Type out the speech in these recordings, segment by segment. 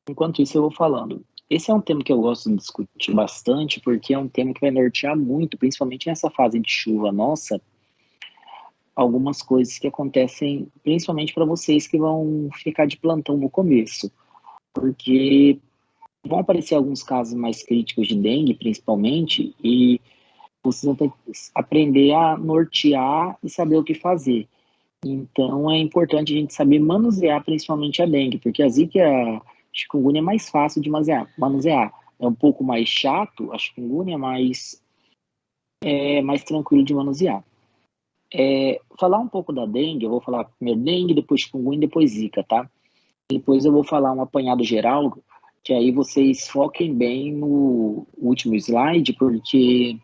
Enquanto isso, eu vou falando. Esse é um tema que eu gosto de discutir bastante, porque é um tema que vai nortear muito, principalmente nessa fase de chuva nossa, algumas coisas que acontecem, principalmente para vocês que vão ficar de plantão no começo, porque vão aparecer alguns casos mais críticos de dengue, principalmente, e vocês vão ter que aprender a nortear e saber o que fazer. Então, é importante a gente saber manusear principalmente a dengue, porque a zika e a chikungunya é mais fácil de manusear. É um pouco mais chato, a chikungunya, mas é mais tranquilo de manusear. Falar um pouco da dengue, eu vou falar primeiro dengue, depois chikungunya, depois zika, tá? Depois eu vou falar um apanhado geral, que aí vocês foquem bem no último slide, porque,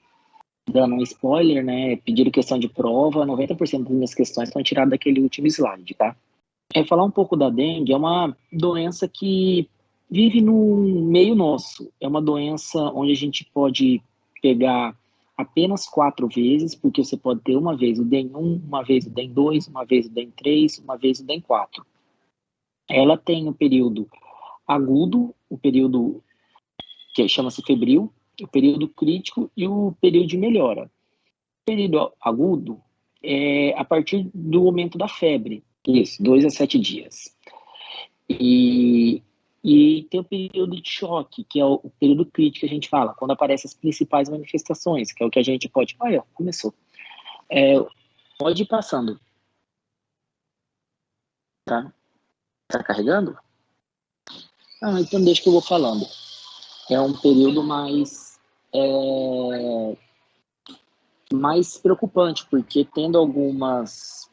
dando um spoiler, né, pediram questão de prova, 90% das minhas questões estão tiradas daquele último slide, tá? Falar um pouco da dengue, é uma doença que vive no meio nosso. É uma doença onde a gente pode pegar apenas 4 vezes, porque você pode ter uma vez o DEM1, uma vez o DEM2, uma vez o DEM3, uma vez o DEM4. Ela tem o período agudo, o período que chama-se febril, o período crítico e o período de melhora. O período agudo é a partir do aumento da febre, isso, 2 a 7 dias. E, e tem o período de choque, que é o período crítico que a gente fala, quando aparecem as principais manifestações, que é o que a gente pode. Olha, começou. É, pode ir passando. Tá? Tá carregando? Ah, então deixa que eu vou falando. É um período mais preocupante, porque tendo algumas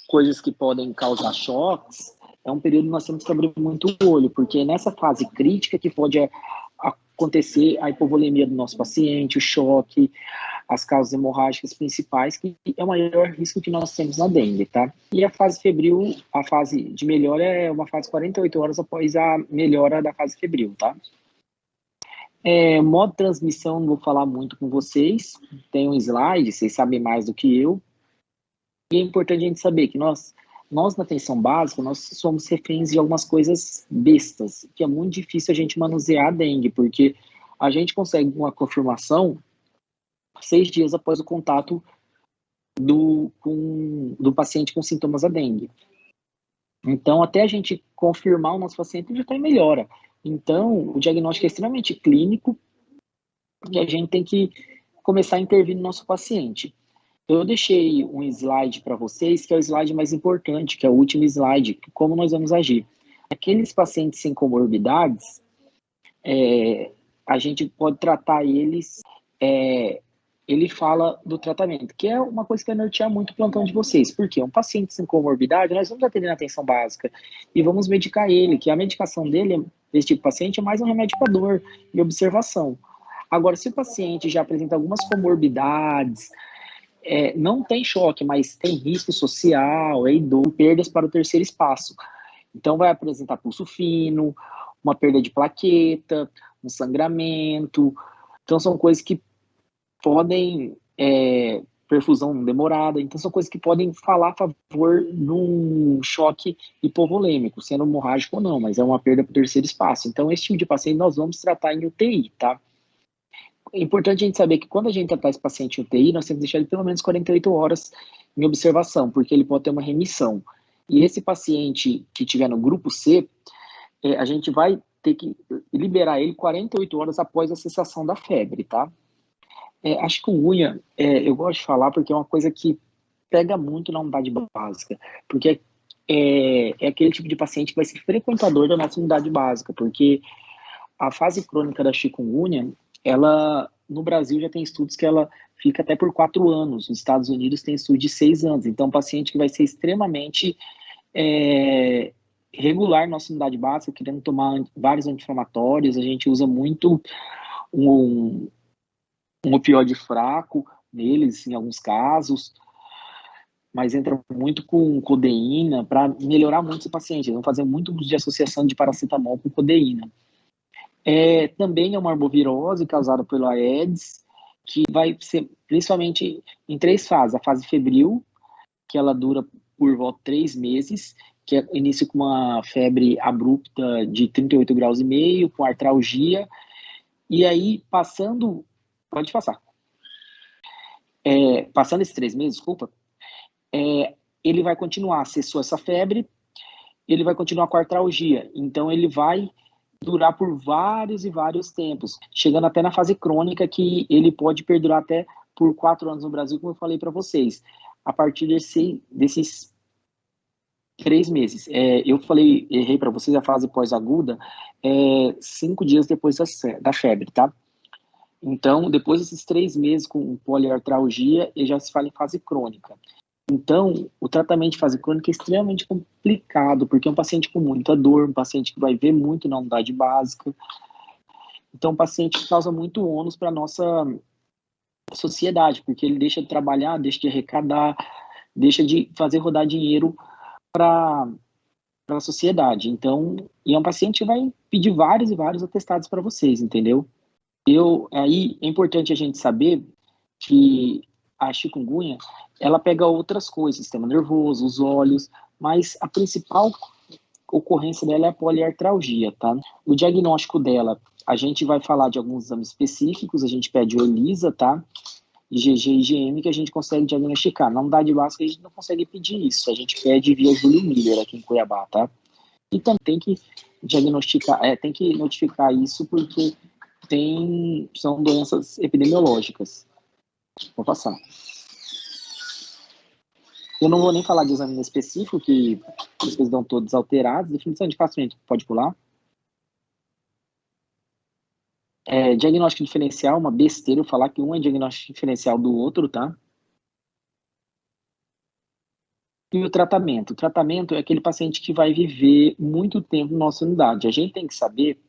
coisas que podem causar choques, é um período que nós temos que abrir muito o olho, porque nessa fase crítica que pode acontecer a hipovolemia do nosso paciente, o choque, as causas hemorrágicas principais, que é o maior risco que nós temos na dengue, tá? E a fase febril, a fase de melhora é uma fase 48 horas após a melhora da fase febril, tá? Modo de transmissão, não vou falar muito com vocês, tem um slide, vocês sabem mais do que eu, e é importante a gente saber que nós na atenção básica, nós somos reféns de algumas coisas bestas, que é muito difícil a gente manusear a dengue, porque a gente consegue uma confirmação 6 dias após o contato do paciente com sintomas da dengue. Então, até a gente confirmar o nosso paciente, ele já está em melhora. Então, o diagnóstico é extremamente clínico e a gente tem que começar a intervir no nosso paciente. Eu deixei um slide para vocês, que é o slide mais importante, que é o último slide, como nós vamos agir. Aqueles pacientes sem comorbidades, a gente pode tratar eles, ele fala do tratamento, que é uma coisa que vai nortear muito o plantão de vocês, porque um paciente sem comorbidade, nós vamos atender na atenção básica e vamos medicar ele, que a medicação dele, desse tipo de paciente, é mais um remédio para dor e observação. Agora, se o paciente já apresenta algumas comorbidades, não tem choque, mas tem risco social, idoso, perdas para o terceiro espaço. Então, vai apresentar pulso fino, uma perda de plaqueta, um sangramento. Então, são coisas que podem, perfusão demorada, então são coisas que podem falar a favor de um choque hipovolêmico, sendo hemorrágico ou não, mas é uma perda para o terceiro espaço. Então, esse tipo de paciente nós vamos tratar em UTI, tá? É importante a gente saber que quando a gente tratar esse paciente em UTI, nós temos que deixar ele pelo menos 48 horas em observação, porque ele pode ter uma remissão. E esse paciente que estiver no grupo C, a gente vai ter que liberar ele 48 horas após a cessação da febre, tá? A chikungunya, eu gosto de falar porque é uma coisa que pega muito na unidade básica, porque é aquele tipo de paciente que vai ser frequentador da nossa unidade básica, porque a fase crônica da chikungunya, ela, no Brasil já tem estudos que ela fica até por 4 anos, nos Estados Unidos tem estudo de 6 anos, então paciente que vai ser extremamente regular na nossa unidade básica, querendo tomar vários anti-inflamatórios, a gente usa muito um opioide fraco neles, em alguns casos, mas entra muito com codeína para melhorar muito esse paciente. Eles vão fazer muito uso de associação de paracetamol com codeína. Também é uma arbovirose causada pelo Aedes, que vai ser principalmente em 3 fases. A fase febril, que ela dura por volta de 3 meses, que é início com uma febre abrupta de 38,5 graus, com artralgia, e aí passando, pode passar, passando esses 3 meses, desculpa, ele vai continuar, cessou essa febre, ele vai continuar com artralgia, então ele vai durar por vários e vários tempos, chegando até na fase crônica, que ele pode perdurar até por 4 anos no Brasil, como eu falei para vocês, a partir desses 3 meses. Eu errei para vocês a fase pós-aguda, 5 dias depois da febre, tá? Então, depois desses 3 meses com poliartralgia, ele já se fala em fase crônica. Então, o tratamento de fase crônica é extremamente complicado, porque é um paciente com muita dor, um paciente que vai ver muito na unidade básica. Então, um paciente que causa muito ônus para a nossa sociedade, porque ele deixa de trabalhar, deixa de arrecadar, deixa de fazer rodar dinheiro para a sociedade. Então, e é um paciente que vai pedir vários e vários atestados para vocês, entendeu? Aí é importante a gente saber que a chikungunya, ela pega outras coisas, sistema nervoso, os olhos, mas a principal ocorrência dela é a poliartralgia, tá? O diagnóstico dela, a gente vai falar de alguns exames específicos, a gente pede o ELISA, tá? IgG e IgM, que a gente consegue diagnosticar. Na unidade básica a gente não consegue pedir isso, a gente pede via Júlio Miller aqui em Cuiabá, tá? E também tem que diagnosticar, tem que notificar isso porque são doenças epidemiológicas. Vou passar. Eu não vou nem falar de exame específico, que vocês dão todos alterados. Definição de paciente, pode pular. Diagnóstico diferencial, uma besteira eu falar que um é diagnóstico diferencial do outro, tá? E o tratamento? O tratamento é aquele paciente que vai viver muito tempo na nossa unidade. A gente tem que saber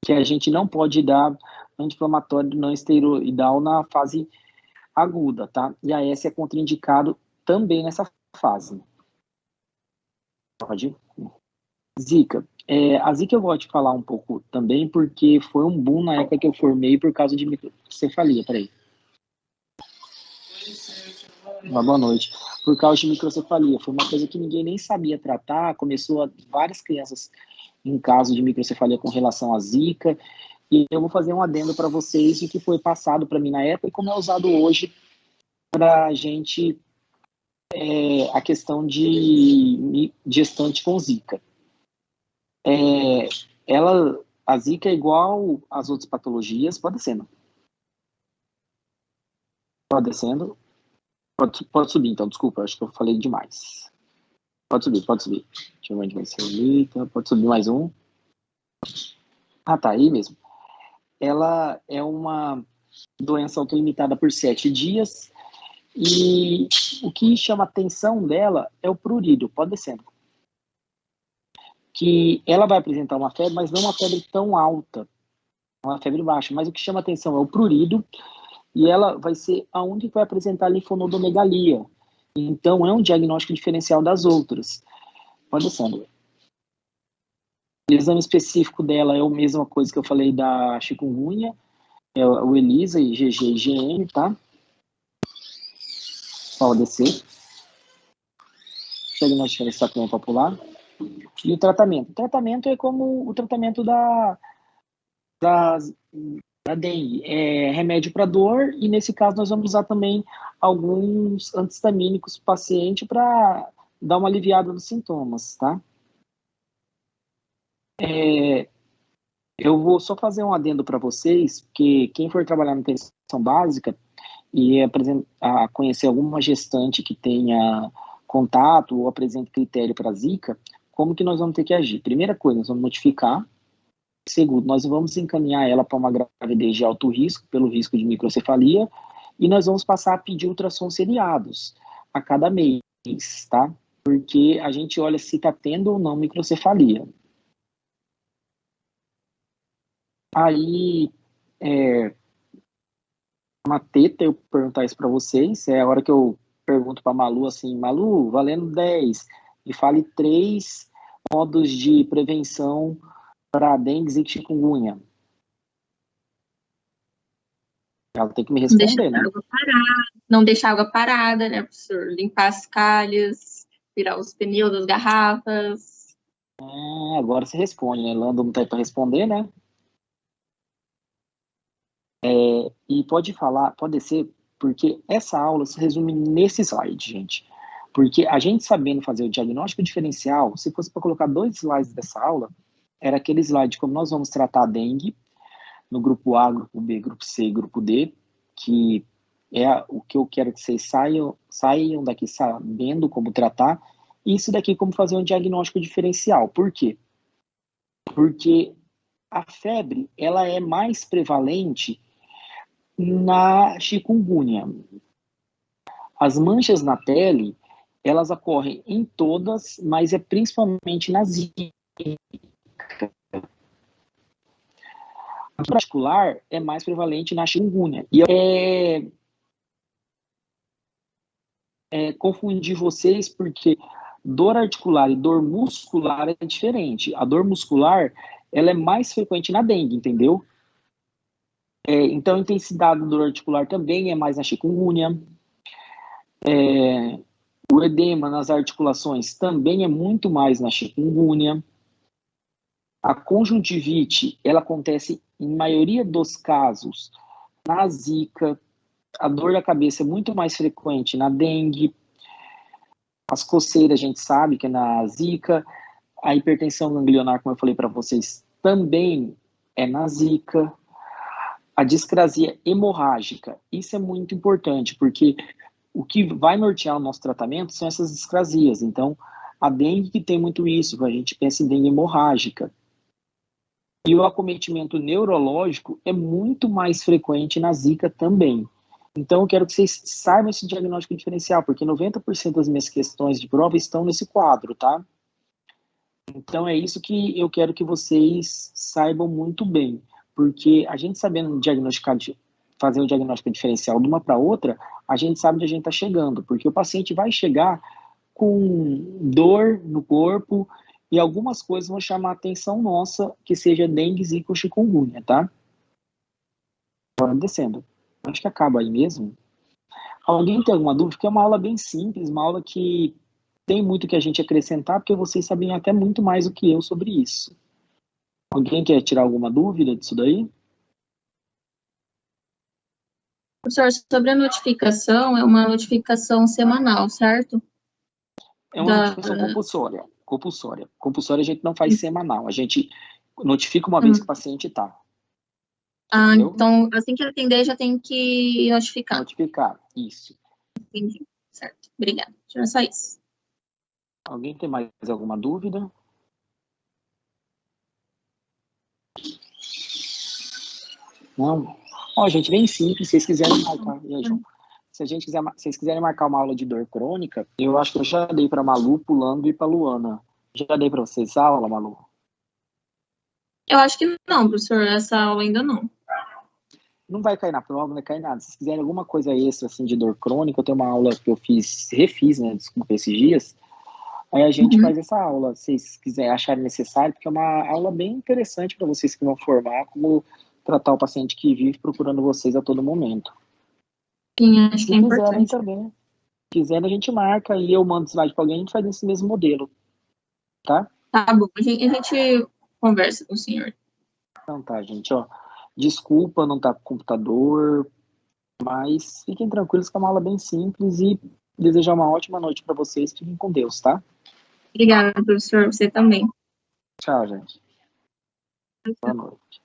que a gente não pode dar anti-inflamatório não esteroidal na fase aguda, tá? E a S é contraindicado também nessa fase. Pode ir? Zika. A Zika eu gosto de falar um pouco também, porque foi um boom na época que eu formei por causa de microcefalia. Peraí. Uma boa noite. Por causa de microcefalia. Foi uma coisa que ninguém nem sabia tratar. Várias crianças em caso de microcefalia com relação à Zika. E eu vou fazer um adendo para vocês do que foi passado para mim na época e como é usado hoje para a gente a questão de gestante com Zika. A Zika é igual às outras patologias, pode descendo. Pode descendo. Pode subir, então, desculpa, acho que eu falei demais. Pode subir. Deixa eu ver onde vai ser ali, tá? Pode subir mais um. Ah, tá, aí mesmo. Ela é uma doença autolimitada por 7 dias e o que chama a atenção dela é o prurido, pode descendo. Que ela vai apresentar uma febre, mas não uma febre tão alta, uma febre baixa, mas o que chama a atenção é o prurido e ela vai ser a única que vai apresentar linfonodomegalia. Então, é um diagnóstico diferencial das outras. Pode descendo. O exame específico dela é a mesma coisa que eu falei da chikungunya, é o ELISA, IgG e IgM, tá? Pode descer. Diagnóstico diferencial popular. E o tratamento? O tratamento é como o tratamento da dengue. É remédio para dor e, nesse caso, nós vamos usar também alguns anti-histamínicos para o paciente para dar uma aliviada nos sintomas, tá? Eu vou só fazer um adendo para vocês, que quem for trabalhar na nutrição básica e conhecer alguma gestante que tenha contato ou apresente critério para Zika, como que nós vamos ter que agir? Primeira coisa, nós vamos notificar. Segundo, nós vamos encaminhar ela para uma gravidez de alto risco, pelo risco de microcefalia, e nós vamos passar a pedir ultrassons seriados a cada mês, tá? Porque a gente olha se está tendo ou não microcefalia. Aí, uma teta eu perguntar isso para vocês, é a hora que eu pergunto para Malu assim, Malu, valendo 10, e fale 3 modos de prevenção para dengue e chikungunya. Ela tem que me responder, né? Não deixar água parada, né, professor? Limpar as calhas, virar os pneus das garrafas. Agora você responde, né? Lando não tá aí para responder, né? E pode falar, pode ser, porque essa aula se resume nesse slide, gente. Porque a gente sabendo fazer o diagnóstico diferencial, se fosse para colocar 2 slides dessa aula, era aquele slide como nós vamos tratar a dengue no grupo A, grupo B, grupo C e grupo D, que é o que eu quero que vocês saiam daqui sabendo como tratar, e isso daqui como fazer um diagnóstico diferencial. Por quê? Porque a febre, ela é mais prevalente na chikungunya. As manchas na pele, elas ocorrem em todas, mas é principalmente na zika. A particular é mais prevalente na chikungunya. E confundir vocês porque dor articular e dor muscular é diferente. A dor muscular, ela é mais frequente na dengue, entendeu? Então, a intensidade da dor articular também é mais na chikungunya. O edema nas articulações também é muito mais na chikungunya. A conjuntivite, ela acontece, em maioria dos casos, na zika. A dor da cabeça é muito mais frequente na dengue. As coceiras, a gente sabe que é na zika. A hipertensão ganglionar, como eu falei para vocês, também é na zika. A discrasia hemorrágica, isso é muito importante, porque o que vai nortear o nosso tratamento são essas discrasias. Então, a dengue que tem muito isso, a gente pensa em dengue hemorrágica. E o acometimento neurológico é muito mais frequente na zika também. Então, eu quero que vocês saibam esse diagnóstico diferencial, porque 90% das minhas questões de prova estão nesse quadro, tá? Então, é isso que eu quero que vocês saibam muito bem, porque a gente sabendo diagnosticar, fazer um diagnóstico diferencial de uma para outra, a gente sabe onde a gente está chegando, porque o paciente vai chegar com dor no corpo e algumas coisas vão chamar a atenção nossa, que seja dengue, zika ou chikungunya, tá? Agora descendo. Acho que acaba aí mesmo. Alguém tem alguma dúvida? Porque é uma aula bem simples, uma aula que tem muito que a gente acrescentar, porque vocês sabem até muito mais do que eu sobre isso. Alguém quer tirar alguma dúvida disso daí? Professor, sobre a notificação, é uma notificação semanal, certo? É uma notificação compulsória. Compulsória. Compulsória a gente não faz semanal. A gente notifica uma vez que o paciente está. Então, assim que ele atender, já tem que notificar. Notificar, isso. Entendi. Certo. Obrigada. Era só isso. Alguém tem mais alguma dúvida? Não? Ó, gente, bem simples. Se vocês quiserem marcar. E aí, João? Se vocês quiserem marcar uma aula de dor crônica, eu acho que eu já dei para Malu, pulando e para Luana. Já dei para vocês essa aula, Malu? Eu acho que não, professor. Essa aula ainda não. Não vai cair na prova, não vai cair nada. Se vocês quiserem alguma coisa extra, assim, de dor crônica, eu tenho uma aula que eu refiz, né, desculpa, esses dias. Aí a gente faz essa aula, se vocês quiserem, acharem necessário, porque é uma aula bem interessante para vocês que vão formar, como tratar o paciente que vive procurando vocês a todo momento. Sim, acho que é quiserem importante. também, se quiserem a gente marca e eu mando slide para alguém, a gente faz esse mesmo modelo, tá? Tá bom, a gente conversa com o senhor. Então tá, gente, ó, desculpa não estar com computador, mas fiquem tranquilos que é uma aula bem simples e desejar uma ótima noite para vocês, fiquem com Deus, tá? Obrigada, professor. Você também. Tchau, gente. Boa noite.